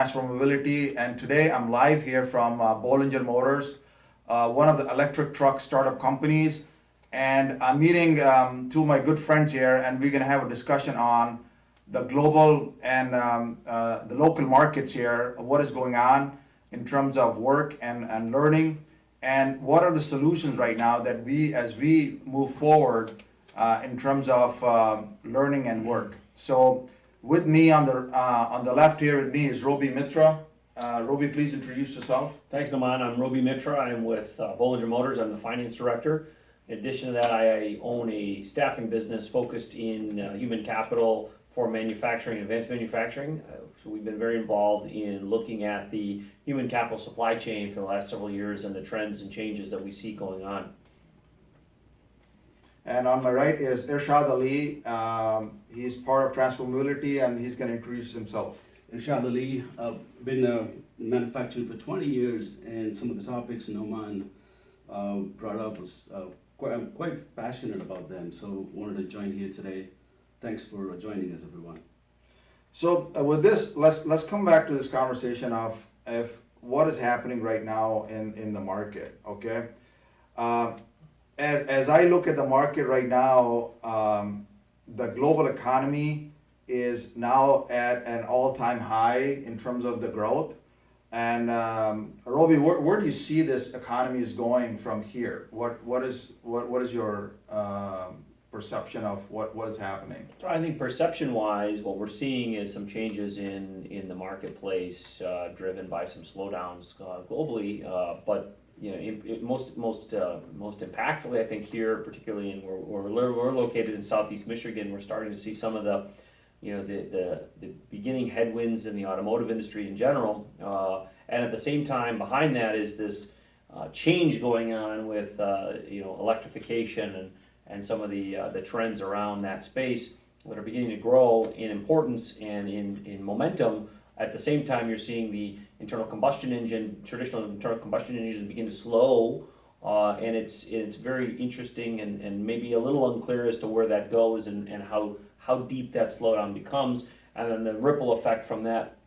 Transformability, and today I'm live here from Bollinger Motors, one of the electric truck startup companies. And I'm meeting two of my good friends here, and we're going to have a discussion on the global and the local markets here, what is going on in terms of work and learning, and what are the solutions right now that as we move forward in terms of learning and work. So with me on the left here with me is Robi Mitra. Robi, please introduce yourself. Thanks, Naman. I'm Robi Mitra. I'm with Bollinger Motors. I'm the finance director. In addition to that, I own a staffing business focused in human capital for manufacturing, advanced manufacturing. So we've been very involved in looking at the human capital supply chain for the last several years and the trends and changes that we see going on. And on my right is Irshad Ali. He's part of Transformability, and he's going to introduce himself. Irshad Ali, I've been manufacturing for 20 years, and some of the topics Noman brought up was I'm quite passionate about them, so wanted to join here today. Thanks for joining us, everyone. So with this, let's come back to this conversation of what is happening right now in the market. Okay, as I look at the market right now, the global economy is now at an all-time high in terms of the growth. And Robi, where do you see this economy is going from here? What is your perception of what is happening? I think perception-wise, what we're seeing is some changes in the marketplace driven by some slowdowns globally, but most impactfully, I think here, particularly in where we're located in Southeast Michigan, we're starting to see some of the beginning headwinds in the automotive industry in general, and at the same time behind that is this change going on with electrification and some of the trends around that space that are beginning to grow in importance and in momentum. At the same time, you're seeing the traditional internal combustion engines begin to slow, and it's very interesting and maybe a little unclear as to where that goes and how deep that slowdown becomes, and then the ripple effect from that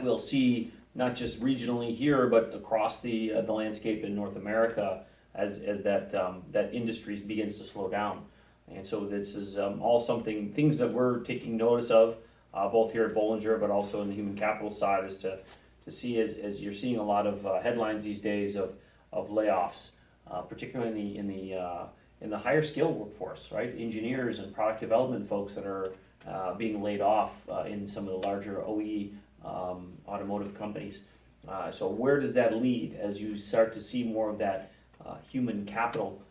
we'll see not just regionally here but across the landscape in North America as that industry begins to slow down. And so this is all things that we're taking notice of, both here at Bollinger but also in the human capital side, is to see as you're seeing a lot of headlines these days of layoffs, particularly in the higher skilled workforce, right? Engineers and product development folks that are being laid off in some of the larger OE automotive companies. So where does that lead as you start to see more of that human capital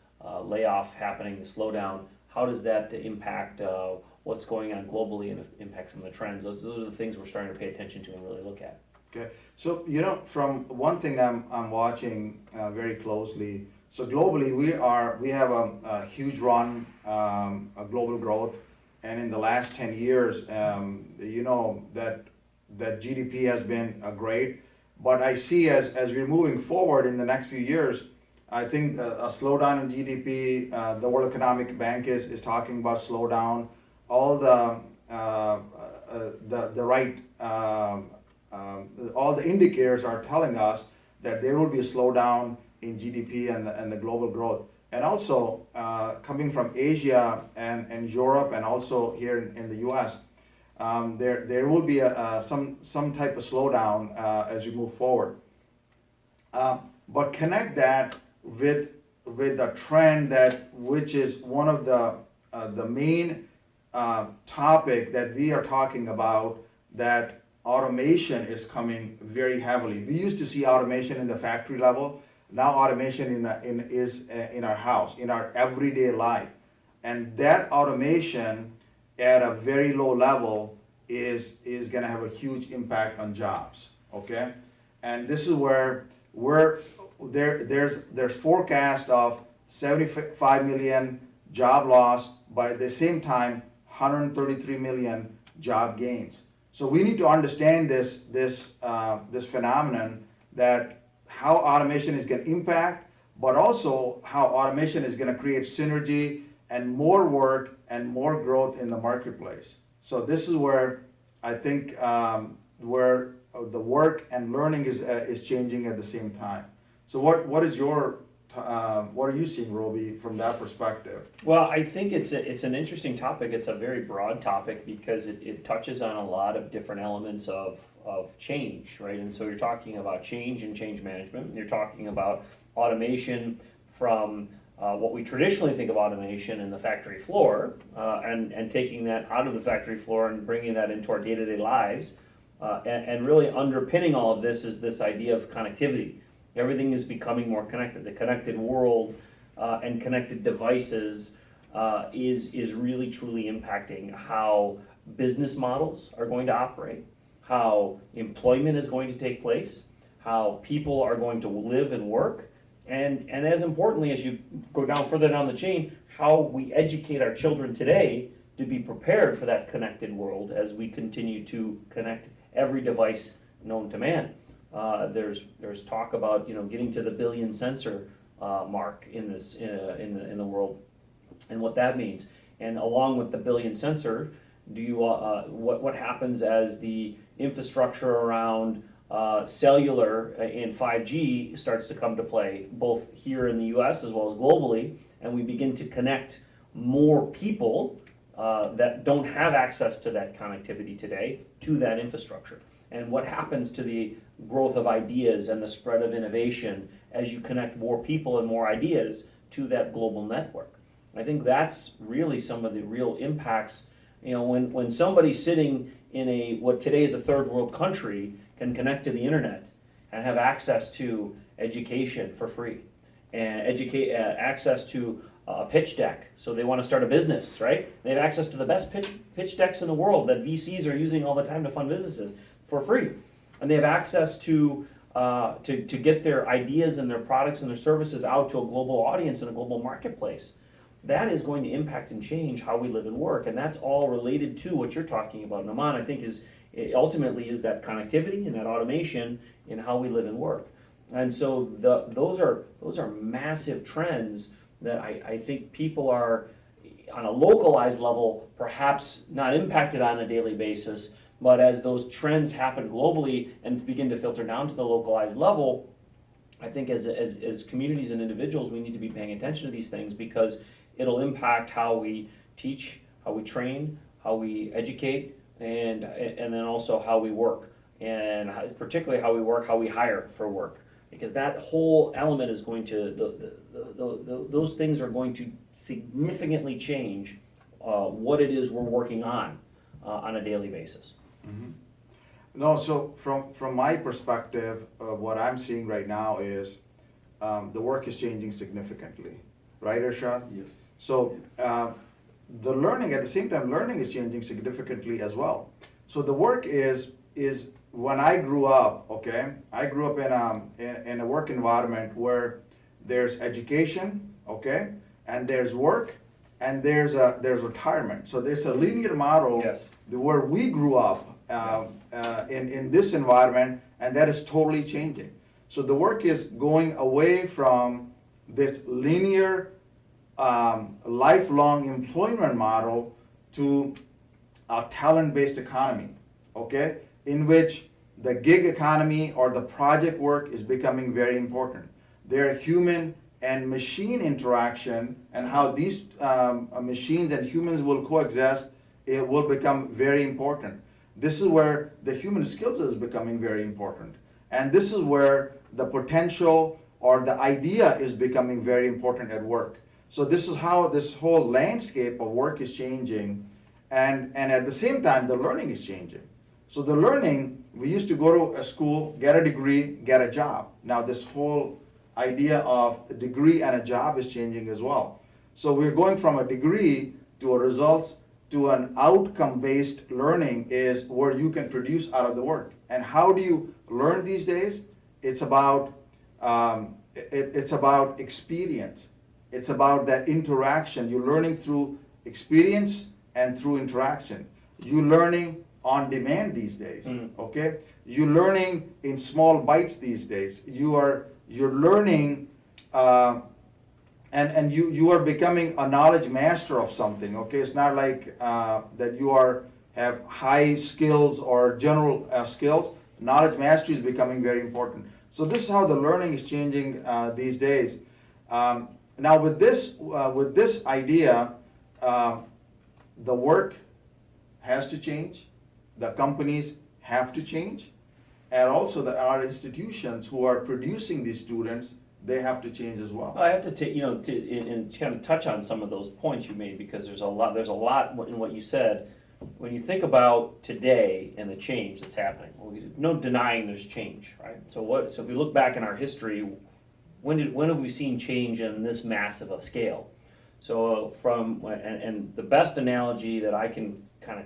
layoff happening, the slowdown? How does that impact what's going on globally and impact some of the trends? Those are the things we're starting to pay attention to and really look at. Okay, so from one thing I'm watching very closely. So globally, we have a huge run, a global growth, and in the last 10 years, that GDP has been great. But I see as we're moving forward in the next few years, I think a slowdown in GDP. The World Economic Bank is talking about slowdown. All all the indicators are telling us that there will be a slowdown in GDP and the global growth. And also coming from Asia and Europe and also here in the US, there will be some type of slowdown as we move forward. But connect that with a trend which is one of the main topic that we are talking about, that automation is coming very heavily. We used to see automation in the factory level. Now automation is in our house, in our everyday life. And that automation at a very low level is going to have a huge impact on jobs. Okay? And this is where there's forecast of 75 million job loss, but at the same time 133 million job gains. So we need to understand this phenomenon, that how automation is going to impact, but also how automation is going to create synergy and more work and more growth in the marketplace. So this is where I think where the work and learning is changing at the same time. So what is your what are you seeing, Roby, from that perspective? Well, I think it's an interesting topic. It's a very broad topic because it touches on a lot of different elements of change, right? And so you're talking about change and change management. You're talking about automation from what we traditionally think of automation in the factory floor, and taking that out of the factory floor and bringing that into our day-to-day lives. And really underpinning all of this is this idea of connectivity. Everything is becoming more connected. The connected world and connected devices is really truly impacting how business models are going to operate, how employment is going to take place, how people are going to live and work, and as importantly, as you go down further down the chain, how we educate our children today to be prepared for that connected world as we continue to connect every device known to man. There's talk about getting to the billion sensor mark in this in the world, and what that means. And along with the billion sensor, do you what happens as the infrastructure around cellular and 5G starts to come to play, both here in the U.S. as well as globally, and we begin to connect more people that don't have access to that connectivity today to that infrastructure. And what happens to the growth of ideas and the spread of innovation as you connect more people and more ideas to that global network. I think that's really some of the real impacts. When somebody sitting in what today is a third world country can connect to the internet and have access to education for free, and access to a pitch deck, so they want to start a business, right? They have access to the best pitch decks in the world that VCs are using all the time to fund businesses for free, and they have access to get their ideas and their products and their services out to a global audience and a global marketplace. That is going to impact and change how we live and work, and that's all related to what you're talking about, Naman. I think ultimately is that connectivity and that automation in how we live and work, and so those are massive trends that I think people are on a localized level perhaps not impacted on a daily basis. But as those trends happen globally and begin to filter down to the localized level, I think as communities and individuals, we need to be paying attention to these things because it'll impact how we teach, how we train, how we educate, and then also how we work, and particularly how we work, how we hire for work. Because that whole element is going to, those things are going to significantly change what it is we're working on a daily basis. Mm-hmm. No, so from my perspective, what I'm seeing right now is the work is changing significantly, right, Irshad? Yes. So the learning, at the same time, learning is changing significantly as well. So the work is when I grew up, okay, I grew up in a work environment where there's education, okay, and there's work, and there's retirement. So there's a linear model. Yes. Where we grew up in this environment, and that is totally changing. So the work is going away from this linear lifelong employment model to a talent-based economy, okay, in which the gig economy or the project work is becoming very important. There are human and machine interaction, and how these machines and humans will coexist, it will become very important. This is where the human skills is becoming very important. And this is where the potential or the idea is becoming very important at work. So this is how this whole landscape of work is changing, and at the same time the learning is changing. So the learning, we used to go to a school, get a degree, get a job. Now this whole idea of a degree and a job is changing as well. So we're going from a degree to a results to an outcome-based learning is where you can produce out of the work. And how do you learn these days? It's about it's about experience. It's about that interaction. You're learning through experience and through interaction. You're learning on demand these days. Okay? You're learning in small bites these days. You're learning. And you are becoming a knowledge master of something, okay? It's not like that you have high skills or general skills. knowledge mastery is becoming very important. So this is how the learning is changing these days. Now with this idea, the work has to change, the companies have to change, and also our institutions who are producing these students, they have to change as well. I have to take, and kind of touch on some of those points you made, because there's a lot in what you said. When you think about today and the change that's happening, no denying there's change, right? So if we look back in our history, when have we seen change in this massive a scale? So and the best analogy that I can kind of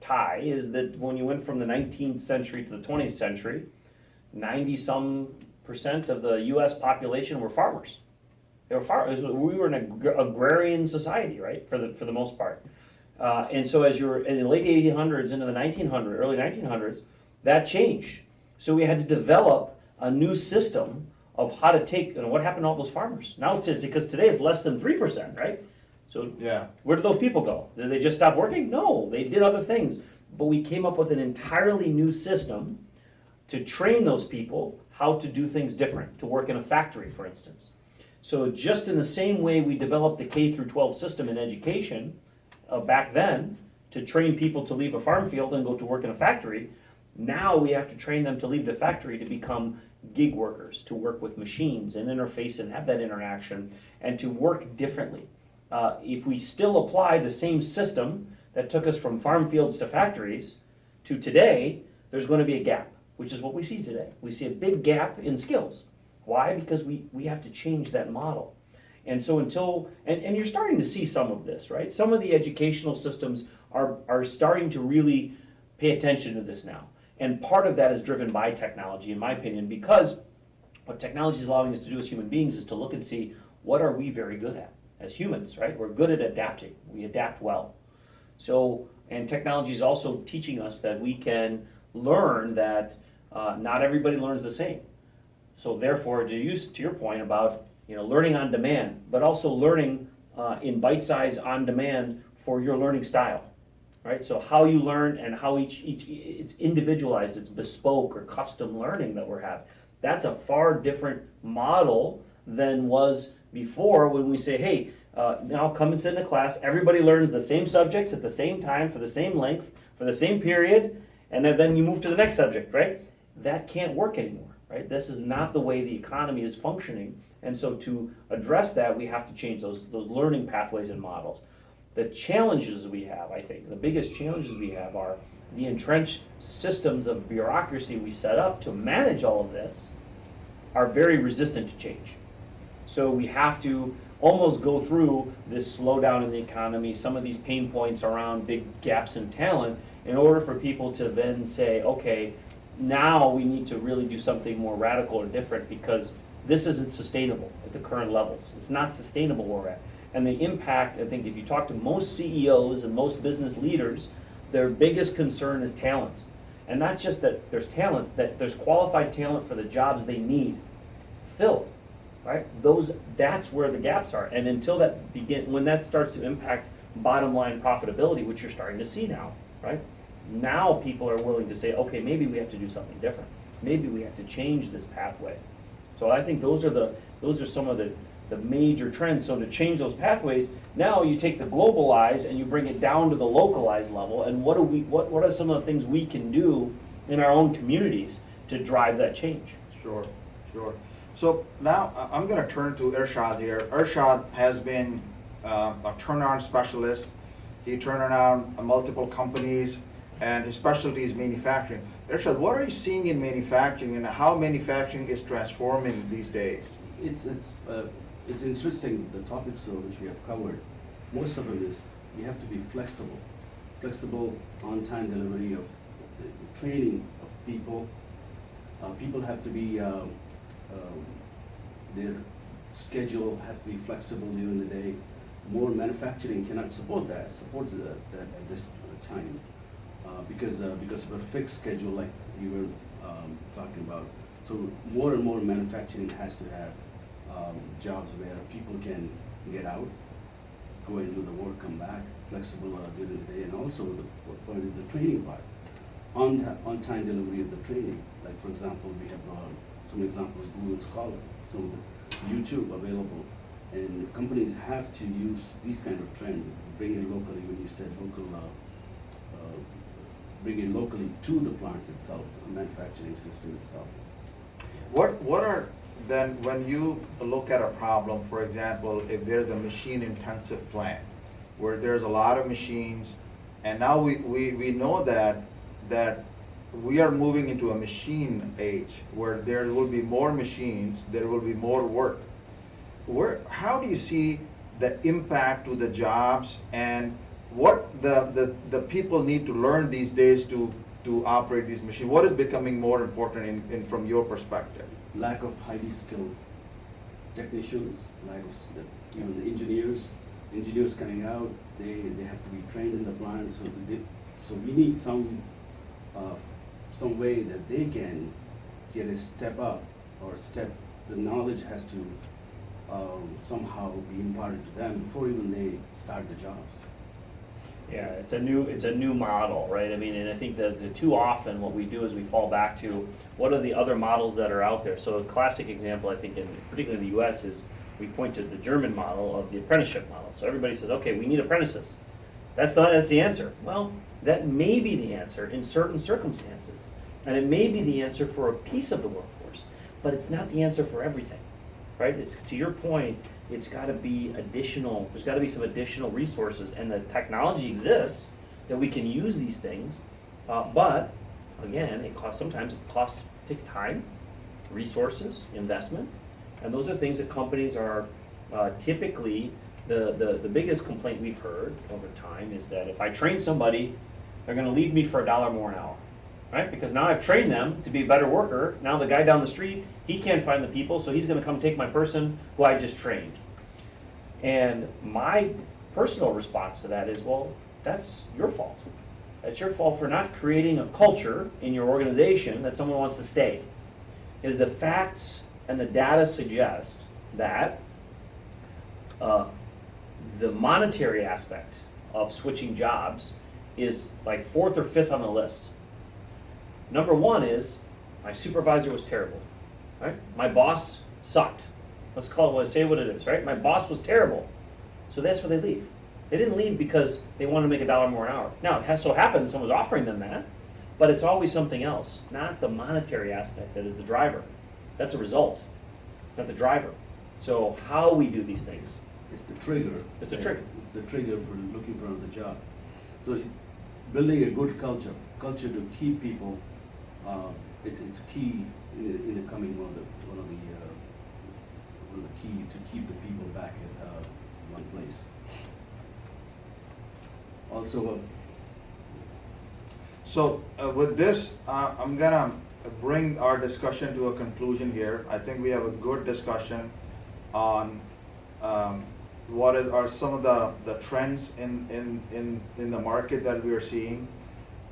tie is that when you went from the 19th century to the 20th century, 90% of the U.S. population were farmers. They were farmers. We were an agrarian society, right, for the most part. And so as you're in the late 1800s into the early 1900s, that changed. So we had to develop a new system of how to take, what happened to all those farmers? Now, because today it's less than 3%, right? So Yeah. where did those people go? Did they just stop working? No, they did other things. But we came up with an entirely new system to train those people how to do things different, to work in a factory, for instance. So just in the same way we developed the K through 12 system in education back then to train people to leave a farm field and go to work in a factory, now we have to train them to leave the factory to become gig workers, to work with machines and interface and have that interaction and to work differently. If we still apply the same system that took us from farm fields to factories to today, there's going to be a gap, which is what we see today. We see a big gap in skills. Why? Because we have to change that model. And so and you're starting to see some of this, right? Some of the educational systems are starting to really pay attention to this now. And part of that is driven by technology, in my opinion, because what technology is allowing us to do as human beings is to look and see what are we very good at as humans, right? We're good at adapting. We adapt well. So, and technology is also teaching us that we can learn that not everybody learns the same. So therefore, to your point about learning on demand, but also learning in bite-size on demand for your learning style, right? So how you learn and how each it's individualized, it's bespoke or custom learning that we're having. That's a far different model than was before when we say, hey, now come and sit in a class, everybody learns the same subjects at the same time for the same length, for the same period, and then you move to the next subject, right? That can't work anymore, right? This is not the way the economy is functioning. And so to address that, we have to change those learning pathways and models. The challenges we have, I think, the biggest challenges we have are the entrenched systems of bureaucracy we set up to manage all of this are very resistant to change. So we have to almost go through this slowdown in the economy, some of these pain points around big gaps in talent, in order for people to then say, okay, now we need to really do something more radical or different because this isn't sustainable at the current levels. It's not sustainable where we're at. And the impact, I think if you talk to most CEOs and most business leaders, their biggest concern is talent. And not just that there's talent, that there's qualified talent for the jobs they need filled, right? That's where the gaps are. And until when that starts to impact bottom line profitability, which you're starting to see now, right? Now people are willing to say, okay, maybe we have to do something different. Maybe we have to change this pathway. So I think those are some of the major trends. So to change those pathways, now you take the globalized and you bring it down to the localized level. And what are some of the things we can do in our own communities to drive that change? Sure. So now I'm going to turn to Irshad here. Irshad has been a turnaround specialist. He turned around multiple companies, and his specialty is manufacturing. Irshad, what are you seeing in manufacturing, and how manufacturing is transforming these days? It's interesting, the topics which we have covered. Most of them is you have to be flexible on-time delivery of the training of people. People have to be their schedule have to be flexible during the day. More manufacturing cannot support that at this time because of a fixed schedule like you were talking about. So more and more manufacturing has to have jobs where people can get out, go and do the work, come back, flexible during the day, and also the point is the training part. on-time delivery of the training. Like for example, we have some examples, Google Scholar, some of the YouTube available. And companies have to use these kind of trend, bring it locally, when you said local, bring it locally to the plants itself, the manufacturing system itself. What are then, when you look at a problem, for example, if there's a machine intensive plant where there's a lot of machines, and now we know that we are moving into a machine age where there will be more machines, there will be more work. How do you see the impact to the jobs, and what the people need to learn these days to operate these machines? What is becoming more important in from your perspective? Lack of highly skilled technicians, lack of even the engineers coming out, they have to be trained in the plant, so we need some way that they can get a step up, or the knowledge has to somehow be imparted to them before even they start the jobs. Yeah, it's a new model, right? I mean, and I think that too often what we do is we fall back to what are the other models that are out there. So a classic example, I think, particularly in the U.S., is we point to the German model of the apprenticeship model. So everybody says, okay, we need apprentices. That's the answer. Well, that may be the answer in certain circumstances, and it may be the answer for a piece of the workforce, but it's not the answer for everything, right? It's, to your point, it's got to be additional. There's got to be some additional resources, and the technology exists that we can use these things. But again, sometimes it takes time, resources, investment, and those are things that companies are typically. The biggest complaint we've heard over time is that if I train somebody, they're going to leave me for $1 more an hour, right? Because now I've trained them to be a better worker. Now the guy down the street, he can't find the people, so he's going to come take my person who I just trained. And my personal response to that is, well, that's your fault. That's your fault for not creating a culture in your organization that someone wants to stay. Is the facts and the data suggest that the monetary aspect of switching jobs is like 4th or 5th on the list. Number 1 is my supervisor was terrible, right? My boss sucked. Say what it is, right? My boss was terrible. So that's where they leave. They didn't leave because they wanted to make $1 more an hour. Now, it so happens someone was offering them that, but it's always something else, not the monetary aspect that is the driver. That's a result. It's not the driver. So how we do these things. It's the trigger. It's a trigger. It's the trigger for looking for another job. So building a good culture to keep people, it's key in the coming one of the key to keep the people back at one place. Also, So with this, I'm gonna bring our discussion to a conclusion here. I think we have a good discussion on are some of the trends in the market that we are seeing,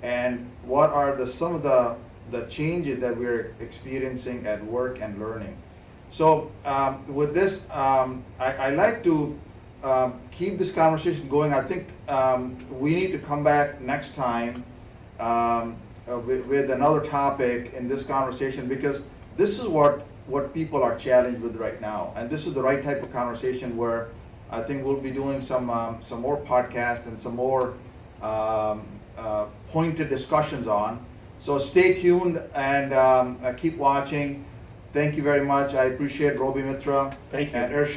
and what are some of the changes that we're experiencing at work and learning. So with this, I like to keep this conversation going. I think we need to come back next time with another topic in this conversation, because this is what people are challenged with right now, and this is the right type of conversation where I think we'll be doing some more podcasts and some more pointed discussions on. So stay tuned and keep watching. Thank you very much. I appreciate Robi Mitra Thank you. and Irshad.